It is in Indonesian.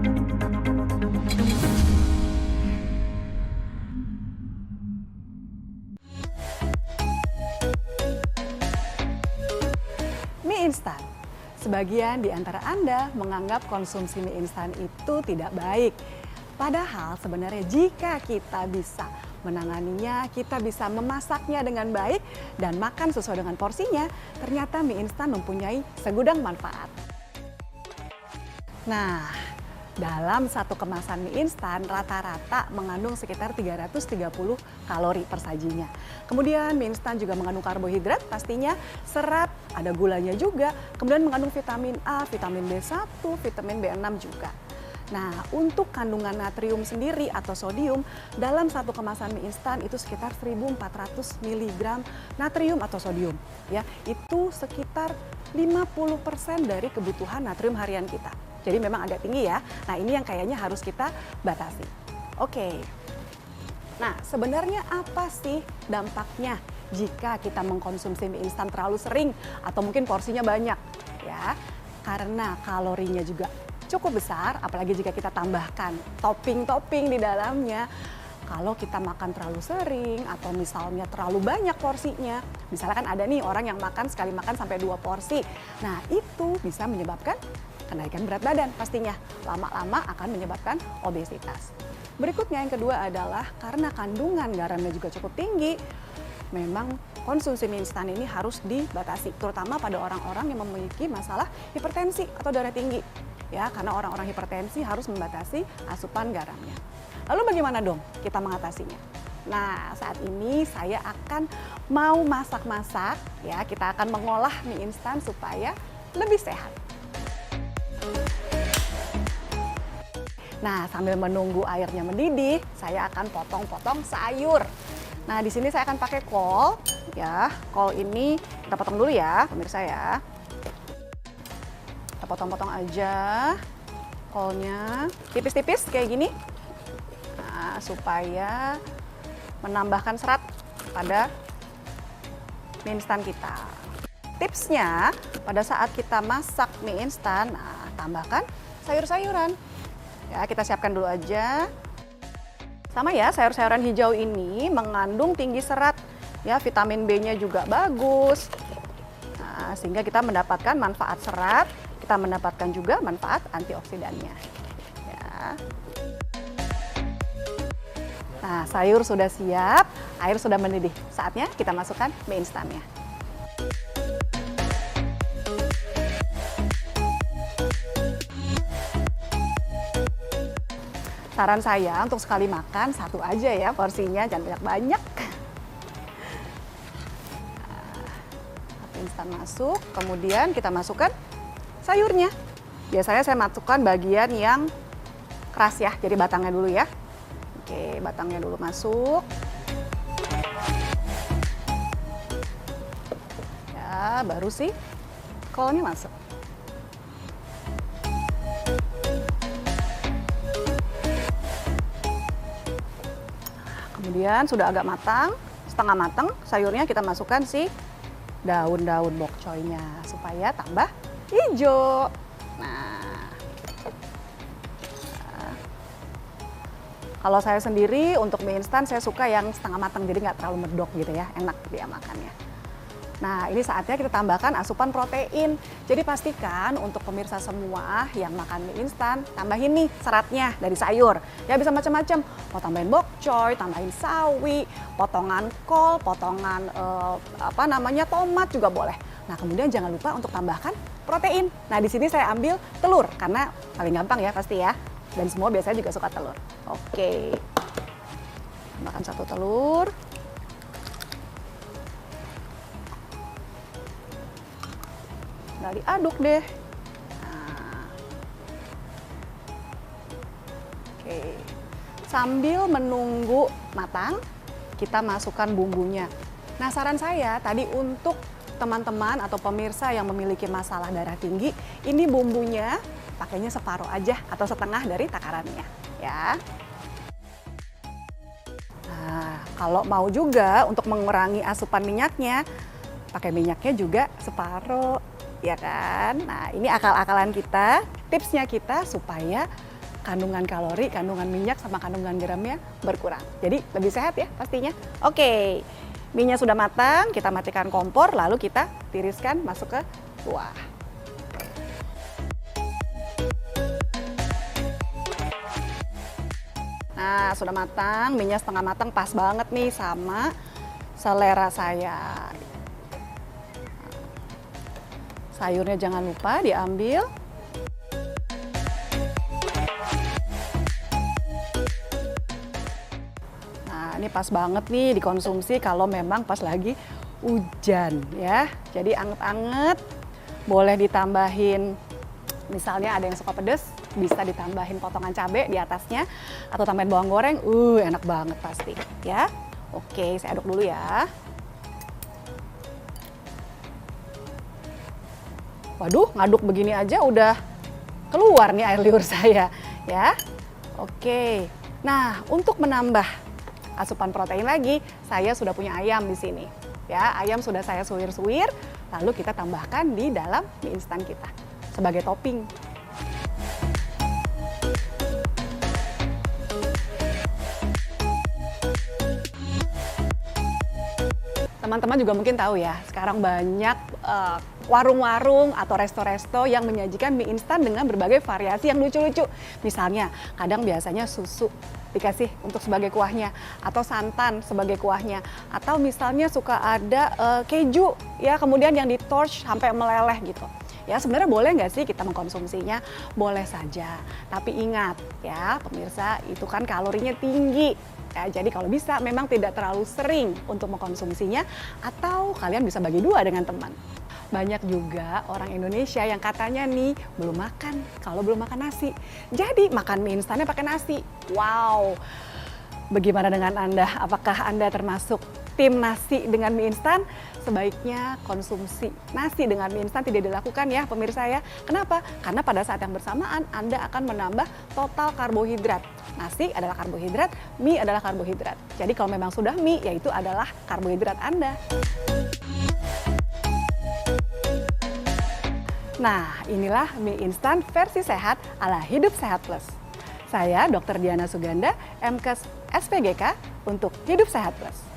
Mie instan. Sebagian di antara Anda menganggap konsumsi mie instan itu tidak baik. Padahal sebenarnya jika kita bisa menanganinya, kita bisa memasaknya dengan baik dan makan sesuai dengan porsinya, ternyata mie instan mempunyai segudang manfaat. Nah, dalam satu kemasan mie instan rata-rata mengandung sekitar 330 kalori per sajinya. Kemudian mie instan juga mengandung karbohidrat pastinya, serat, ada gulanya juga, kemudian mengandung vitamin A, vitamin B1, vitamin B6 juga. Nah, untuk kandungan natrium sendiri atau sodium dalam satu kemasan mie instan itu sekitar 1.400 mg natrium atau sodium. Ya, itu sekitar 50% dari kebutuhan natrium harian kita. Jadi memang agak tinggi ya. Nah, ini yang kayaknya harus kita batasi. Oke. Nah, sebenarnya apa sih dampaknya jika kita mengkonsumsi mie instan terlalu sering atau mungkin porsinya banyak? Ya, karena kalorinya juga cukup besar, apalagi jika kita tambahkan topping-topping di dalamnya. Kalau kita makan terlalu sering atau misalnya terlalu banyak porsinya, misalnya kan ada nih orang yang makan sekali makan sampai 2 porsi. Nah, itu bisa menyebabkan kenaikan berat badan pastinya. Lama-lama akan menyebabkan obesitas. Berikutnya yang kedua adalah karena kandungan garamnya juga cukup tinggi, memang konsumsi mie instan ini harus dibatasi, terutama pada orang-orang yang memiliki masalah hipertensi atau darah tinggi. Ya, karena orang-orang hipertensi harus membatasi asupan garamnya. Lalu bagaimana dong kita mengatasinya? Nah, saat ini saya akan mau masak-masak, ya, kita akan mengolah mie instan supaya lebih sehat. Nah, sambil menunggu airnya mendidih, saya akan potong-potong sayur. Nah, di sini saya akan pakai kol, ya. Kol ini kita potong dulu ya, pemirsa ya. Kita potong-potong aja kolnya, tipis-tipis kayak gini. Nah, supaya menambahkan serat pada mie instan kita. Tipsnya, pada saat kita masak mie instan, nah, tambahkan sayur-sayuran. Ya, kita siapkan dulu aja. Sama ya, sayur-sayuran hijau ini mengandung tinggi serat. Ya, vitamin B-nya juga bagus. Nah, sehingga kita mendapatkan manfaat serat, kita mendapatkan juga manfaat antioksidannya. Ya. Nah, sayur sudah siap, air sudah mendidih. Saatnya kita masukkan mie instannya. Saran saya untuk sekali makan satu aja ya porsinya, jangan banyak-banyak. Mie instan masuk, kemudian kita masukkan sayurnya. Biasanya saya masukkan bagian yang keras ya, jadi batangnya dulu ya. Oke, batangnya dulu masuk. Ya, baru sih kolnya masuk. Kemudian sudah agak matang, setengah matang, sayurnya kita masukkan si daun-daun bok choynya supaya tambah hijau. Nah, kalau saya sendiri untuk mie instan saya suka yang setengah matang, jadi nggak terlalu medok gitu ya, enak dia makannya. Nah, ini saatnya kita tambahkan asupan protein. Jadi pastikan untuk pemirsa semua yang makan mie instan, tambahin nih seratnya dari sayur. Ya bisa macam-macam, mau tambahin bok choy, tambahin sawi, potongan kol, potongan tomat juga boleh. Nah, kemudian jangan lupa untuk tambahkan protein. Nah, di sini saya ambil telur karena paling gampang ya pasti ya. Dan semua biasanya juga suka telur. Oke. Tambahkan 1 telur. Tinggal diaduk deh. Nah. Oke. Sambil menunggu matang, kita masukkan bumbunya. Nah, saran saya tadi untuk teman-teman atau pemirsa yang memiliki masalah darah tinggi, ini bumbunya pakainya separuh aja atau setengah dari takarannya, ya. Nah, kalau mau juga untuk mengurangi asupan minyaknya, pakai minyaknya juga separuh, ya kan? Nah, ini akal-akalan kita, tipsnya kita supaya kandungan kalori, kandungan minyak, sama kandungan garamnya berkurang. Jadi lebih sehat ya pastinya. Oke, mie-nya sudah matang, kita matikan kompor, lalu kita tiriskan masuk ke kuah. Nah, sudah matang, mie-nya setengah matang, pas banget nih sama selera saya. Sayurnya jangan lupa diambil. Nah, ini pas banget nih dikonsumsi kalau memang pas lagi hujan ya. Jadi anget-anget, boleh ditambahin, misalnya ada yang suka pedas, bisa ditambahin potongan cabai di atasnya atau tambahin bawang goreng, enak banget pasti ya. Oke, saya aduk dulu ya. Waduh, ngaduk begini aja udah keluar nih air liur saya ya. Oke. Nah, untuk menambah asupan protein lagi, saya sudah punya ayam di sini. Ya, ayam sudah saya suwir-suwir, lalu kita tambahkan di dalam mie instan kita sebagai topping. Teman-teman juga mungkin tahu ya, sekarang banyak warung-warung atau resto-resto yang menyajikan mie instan dengan berbagai variasi yang lucu-lucu. Misalnya, kadang biasanya susu dikasih untuk sebagai kuahnya, atau santan sebagai kuahnya, atau misalnya suka ada keju ya, kemudian yang di-torch sampai meleleh gitu. Ya, sebenarnya boleh nggak sih kita mengkonsumsinya? Boleh saja, tapi ingat ya pemirsa, itu kan kalorinya tinggi. Ya, jadi kalau bisa memang tidak terlalu sering untuk mengkonsumsinya, atau kalian bisa bagi dua dengan teman. Banyak juga orang Indonesia yang katanya nih belum makan kalau belum makan nasi. Jadi makan mie instannya pakai nasi. Wow, bagaimana dengan Anda? Apakah Anda termasuk tim nasi dengan mie instan? Sebaiknya konsumsi nasi dengan mie instan tidak dilakukan ya pemirsa ya. Kenapa? Karena pada saat yang bersamaan Anda akan menambah total karbohidrat. Nasi adalah karbohidrat, mie adalah karbohidrat. Jadi kalau memang sudah mie, yaitu adalah karbohidrat Anda. Nah, inilah mie instan versi sehat ala Hidup Sehat Plus. Saya Dr. Diana Suganda, MKes SPGK untuk Hidup Sehat Plus.